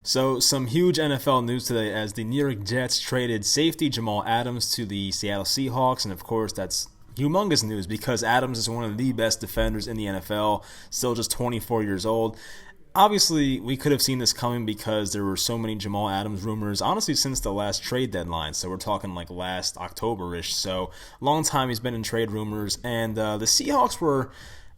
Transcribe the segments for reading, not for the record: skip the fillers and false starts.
So, some huge NFL news today as the New York Jets traded safety Jamal Adams to the Seattle Seahawks. And of course, that's humongous news because Adams is one of the best defenders in the NFL, still just 24 years old. Obviously, we could have seen this coming because there were so many Jamal Adams rumors, honestly, since the last trade deadline. So we're talking like last October-ish. So long time he's been in trade rumors. And the Seahawks were,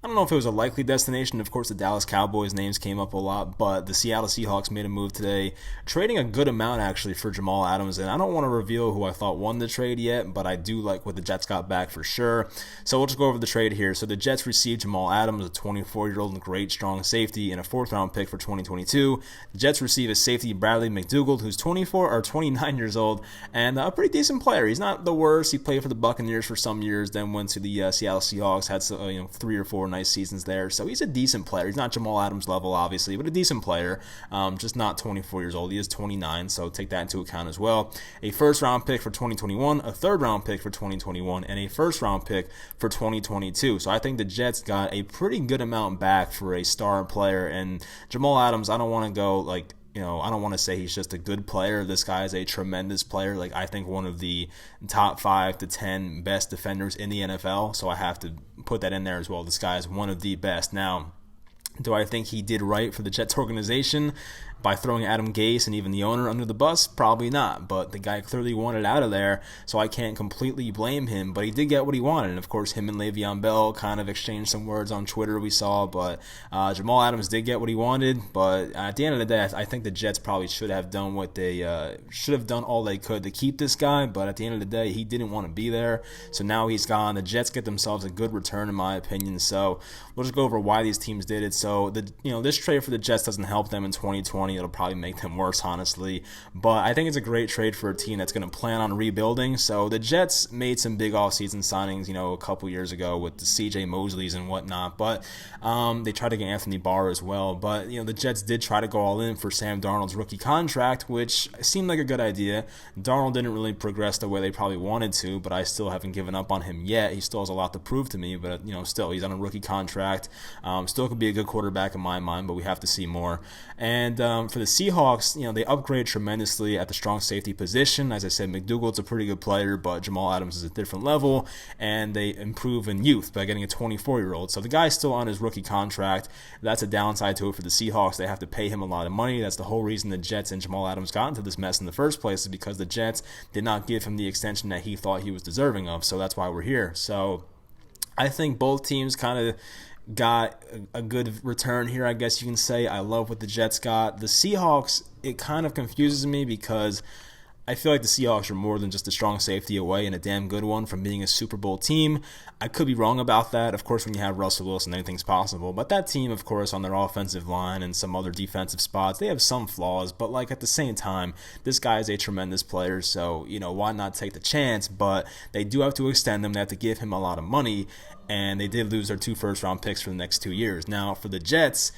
I don't know if it was a likely destination. Of course, the Dallas Cowboys names came up a lot, but the Seattle Seahawks made a move today, trading a good amount actually for Jamal Adams. And I don't want to reveal who I thought won the trade yet, but I do like what the Jets got back for sure. So we'll just go over the trade here. So the Jets received Jamal Adams, a 24-year-old and great strong safety, and a fourth-round pick for 2022. The Jets receive a safety Bradley McDougald, who's 24 or 29 years old, and a pretty decent player. He's not the worst. He played for the Buccaneers for some years, then went to the Seattle Seahawks, had 3 or 4 nice seasons there. So he's a decent player. He's not Jamal Adams level, obviously, but a decent player. Just not 24 years old. He is 29, so take that into account as well. A first-round pick for 2021, a third-round pick for 2021, and a first-round pick for 2022. So I think the Jets got a pretty good amount back for a star player. And Jamal Adams, I don't want to go like, I don't want to say he's just a good player. This guy is a tremendous player. Like, I think one of the top 5 to 10 best defenders in the NFL. So I have to put that in there as well. This guy is one of the best. Now, do I think he did right for the Jets organization by throwing Adam Gase and even the owner under the bus? Probably not, but the guy clearly wanted out of there, so I can't completely blame him, but he did get what he wanted. And of course, him and Le'Veon Bell kind of exchanged some words on Twitter, we saw, but Jamal Adams did get what he wanted. But at the end of the day, I think the Jets probably should have done what they should have done all they could to keep this guy, but at the end of the day, he didn't want to be there, so now he's gone. The Jets get themselves a good return, in my opinion. So we'll just go over why these teams did it. So this trade for the Jets doesn't help them in 2020. It'll probably make them worse, honestly. But I think it's a great trade for a team that's going to plan on rebuilding. So the Jets made some big offseason signings, a couple years ago with the C.J. Mosleys and whatnot. But they tried to get Anthony Barr as well. But the Jets did try to go all in for Sam Darnold's rookie contract, which seemed like a good idea. Darnold didn't really progress the way they probably wanted to, but I still haven't given up on him yet. He still has a lot to prove to me. But still, he's on a rookie contract. Still could be a good quarterback in my mind, but we have to see more. And for the Seahawks, they upgrade tremendously at the strong safety position. As I said, McDougald's a pretty good player, but Jamal Adams is a different level, and they improve in youth by getting a 24-year-old. So the guy's still on his rookie contract. That's a downside to it for the Seahawks. They have to pay him a lot of money. That's the whole reason the Jets and Jamal Adams got into this mess in the first place, is because the Jets did not give him the extension that he thought he was deserving of. So that's why we're here. So I think both teams kind of got a good return here, I guess you can say. I love what the Jets got. The Seahawks, it kind of confuses me because I feel like the Seahawks are more than just a strong safety away, and a damn good one from being a Super Bowl team. I could be wrong about that. Of course, when you have Russell Wilson, anything's possible. But that team, of course, on their offensive line and some other defensive spots, they have some flaws. But like at the same time, this guy is a tremendous player, so why not take the chance? But they do have to extend him. They have to give him a lot of money, and they did lose their 2 first-round picks for the next 2 years. Now, for the Jets,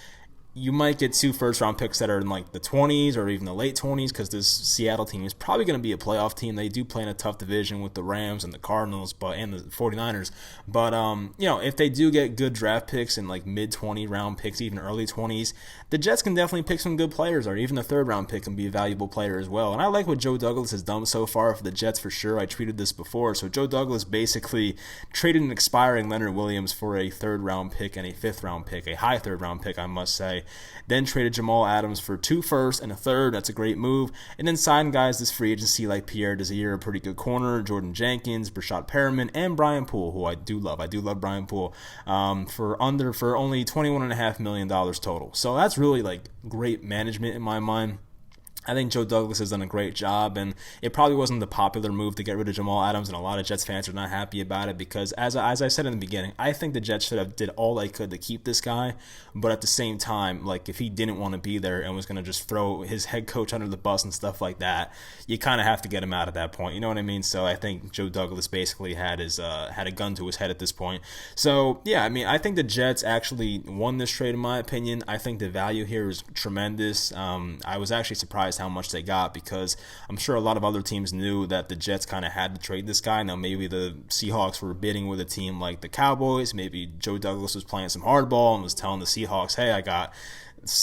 you might get 2 first-round picks that are in like the 20s or even the late 20s, because this Seattle team is probably going to be a playoff team. They do play in a tough division with the Rams and the Cardinals and the 49ers. But, if they do get good draft picks in like mid-20 round picks, even early 20s, the Jets can definitely pick some good players, or even a third-round pick can be a valuable player as well. And I like what Joe Douglas has done so far for the Jets for sure. I tweeted this before. So Joe Douglas basically traded an expiring Leonard Williams for a third-round pick and a fifth-round pick, a high third-round pick, I must say. Then traded Jamal Adams for 2 firsts and a third. That's a great move. And then signed guys this free agency like Pierre Desir, a pretty good corner, Jordan Jenkins, Brashad Perriman, and Brian Poole, who I do love. I do love Brian Poole, for only $21.5 million total. So that's really like great management in my mind. I think Joe Douglas has done a great job, and it probably wasn't the popular move to get rid of Jamal Adams, and a lot of Jets fans are not happy about it because, as I said in the beginning, I think the Jets should have did all they could to keep this guy, but at the same time, like if he didn't want to be there and was going to just throw his head coach under the bus and stuff like that, you kind of have to get him out at that point. You know what I mean? So I think Joe Douglas basically had a gun to his head at this point. So yeah, I mean, I think the Jets actually won this trade in my opinion. I think the value here is tremendous. I was actually surprised how much they got, because I'm sure a lot of other teams knew that the Jets kind of had to trade this guy. Now maybe the Seahawks were bidding with a team like the Cowboys. Maybe Joe Douglas was playing some hardball and was telling the Seahawks, hey, I got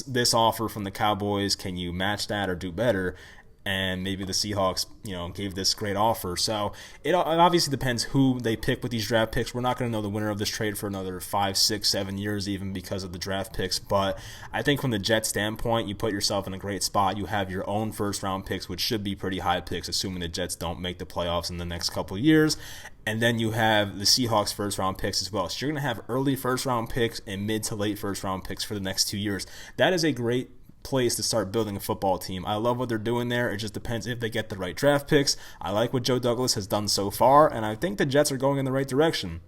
this offer from the Cowboys, can you match that or do better? And maybe the Seahawks, gave this great offer. So it obviously depends who they pick with these draft picks. We're not going to know the winner of this trade for another 5, 6, 7 years even because of the draft picks. But I think from the Jets standpoint, you put yourself in a great spot. You have your own first-round picks, which should be pretty high picks, assuming the Jets don't make the playoffs in the next couple of years. And then you have the Seahawks first-round picks as well. So you're going to have early first-round picks and mid to late first-round picks for the next 2 years. That is a great place to start building a football team. I love what they're doing there. It just depends if they get the right draft picks. I like what Joe Douglas has done so far, and I think the Jets are going in the right direction.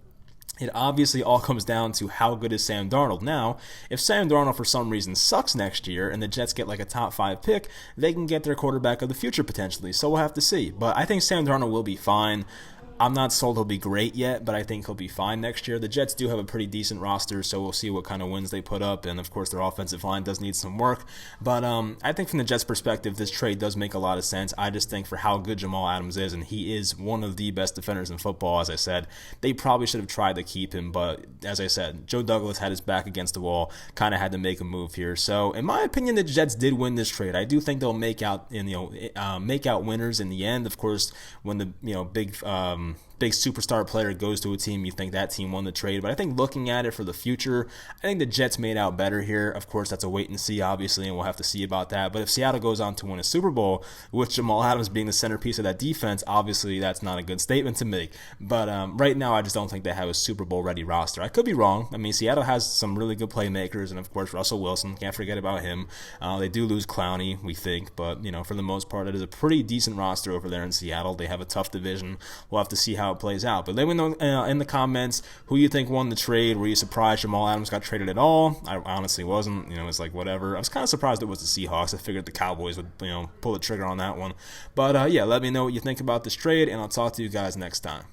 It obviously all comes down to how good is Sam Darnold. Now, if Sam Darnold for some reason sucks next year and the Jets get like a top 5 pick, they can get their quarterback of the future potentially. So we'll have to see. But I think Sam Darnold will be fine. I'm not sold he'll be great yet, but I think he'll be fine next year. The Jets do have a pretty decent roster, so we'll see what kind of wins they put up. And, of course, their offensive line does need some work. But I think from the Jets' perspective, this trade does make a lot of sense. I just think for how good Jamal Adams is, and he is one of the best defenders in football, as I said, they probably should have tried to keep him. But, as I said, Joe Douglas had his back against the wall, kind of had to make a move here. So, in my opinion, the Jets did win this trade. I do think they'll make out winners in the end. Of course, when the big superstar player goes to a team, you think that team won the trade. But I think looking at it for the future, I think the Jets made out better here. Of course, that's a wait and see, obviously, and we'll have to see about that. But if Seattle goes on to win a Super Bowl with Jamal Adams being the centerpiece of that defense, obviously that's not a good statement to make. But right now, I just don't think they have a Super Bowl ready roster. I could be wrong. I mean, Seattle has some really good playmakers, and of course, Russell Wilson, can't forget about him. They do lose Clowney, we think, but for the most part, it is a pretty decent roster over there in Seattle. They have a tough division. We'll have to see how it plays out. But let me know in the comments who you think won the trade. Were you surprised Jamal Adams got traded at all? I honestly wasn't. It's like whatever. I was kind of surprised it was the Seahawks. I figured the Cowboys would pull the trigger on that one. But yeah, let me know what you think about this trade, and I'll talk to you guys next time.